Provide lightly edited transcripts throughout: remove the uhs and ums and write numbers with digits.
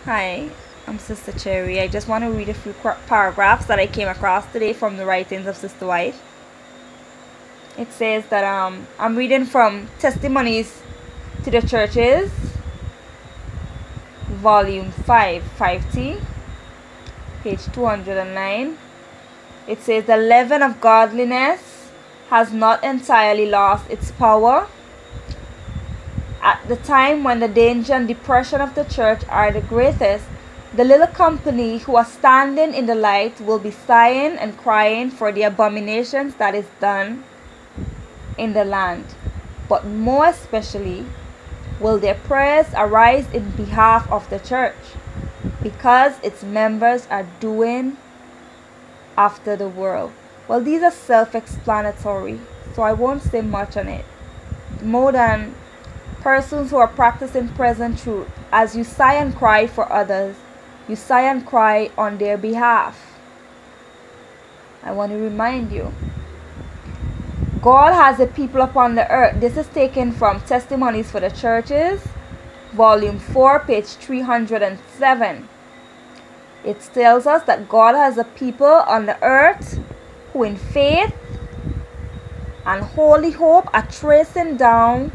Hi, I'm Sister Cherry. I just want to read a few paragraphs that I came across today from the writings of Sister White. It says that I'm reading from Testimonies to the Churches, Volume 5, 5T, page 209. It says the leaven of godliness has not entirely lost its power. At the time when the danger and depression of the church are the greatest, the little company who are standing in the light will be sighing and crying for the abominations that is done in the land. But more especially will their prayers arise in behalf of the church, because its members are doing after the world. Well, these are self-explanatory, so I won't say much on it. More than persons who are practicing present truth, as you sigh and cry for others, you sigh and cry on their behalf. I want to remind you, God has a people upon the earth. This is taken from Testimonies for the Churches, Volume 4, page 307. It tells us that God has a people on the earth who in faith and holy hope are tracing down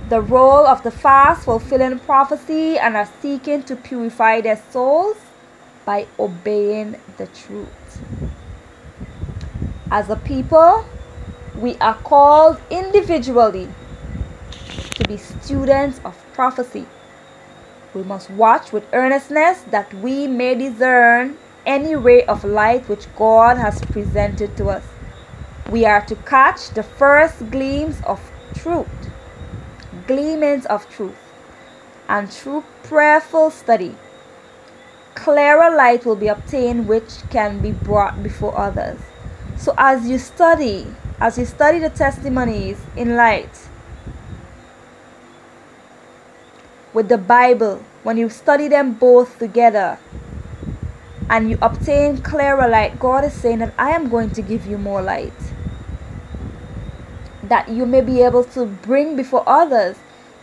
the role of the fast, fulfilling prophecy, and are seeking to purify their souls by obeying the truth. As a people, we are called individually to be students of prophecy. We must watch with earnestness that we may discern any ray of light which God has presented to us. We are to catch the first gleamings of truth, and through prayerful study, clearer light will be obtained which can be brought before others. So as you study the testimonies in light with the Bible, when you study them both together and you obtain clearer light, God is saying that I am going to give you more light, that you may be able to bring before others.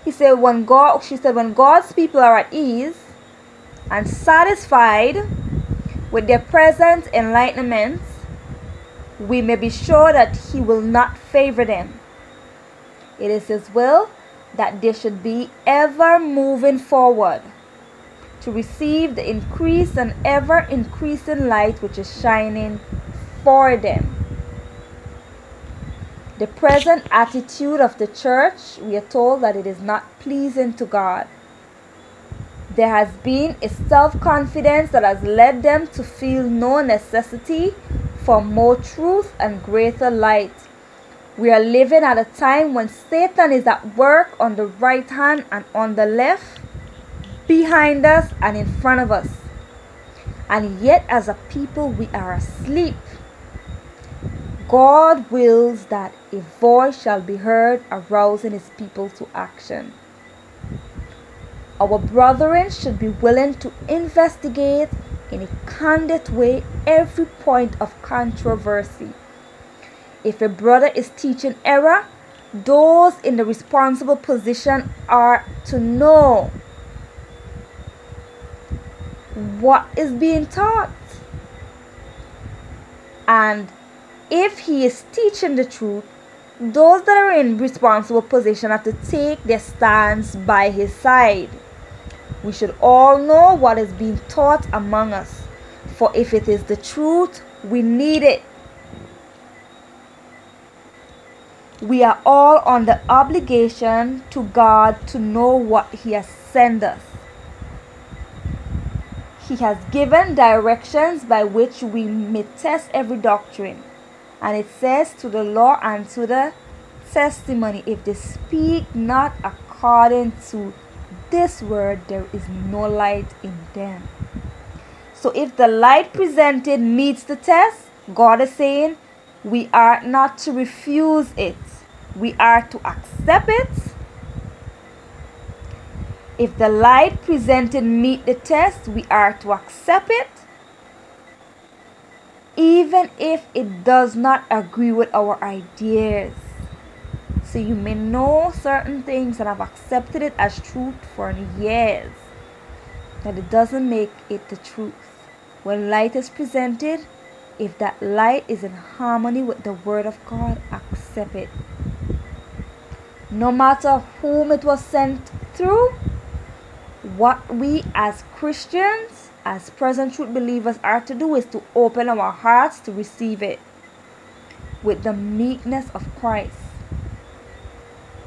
She said when God's people are at ease and satisfied with their present enlightenment, we may be sure that He will not favor them. It is His will that they should be ever moving forward to receive the increased and ever increasing light which is shining for them. The present attitude of the church, we are told that it is not pleasing to God. There has been a self-confidence that has led them to feel no necessity for more truth and greater light. We are living at a time when Satan is at work on the right hand and on the left, behind us and in front of us. And yet as a people we are asleep. God wills that a voice shall be heard arousing His people to action. Our brethren should be willing to investigate in a candid way every point of controversy. If a brother is teaching error, those in the responsible position are to know what is being taught. And if he is teaching the truth, those that are in responsible position have to take their stance by his side. We should all know what is being taught among us, for if it is the truth, we need it. We are all under obligation to God to know what He has sent us. He has given directions by which we may test every doctrine. And it says, to the law and to the testimony, if they speak not according to this word, there is no light in them. So if the light presented meets the test, God is saying we are not to refuse it. We are to accept it. If the light presented meet the test, we are to accept it, even if it does not agree with our ideas. So you may know certain things and have accepted it as truth for years. that it doesn't make it the truth. When light is presented, if that light is in harmony with the Word of God, accept it. No matter whom it was sent through, what we as Christians, as present truth believers are to do is to open our hearts to receive it with the meekness of Christ.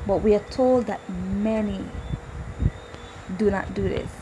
But we are told that many do not do this.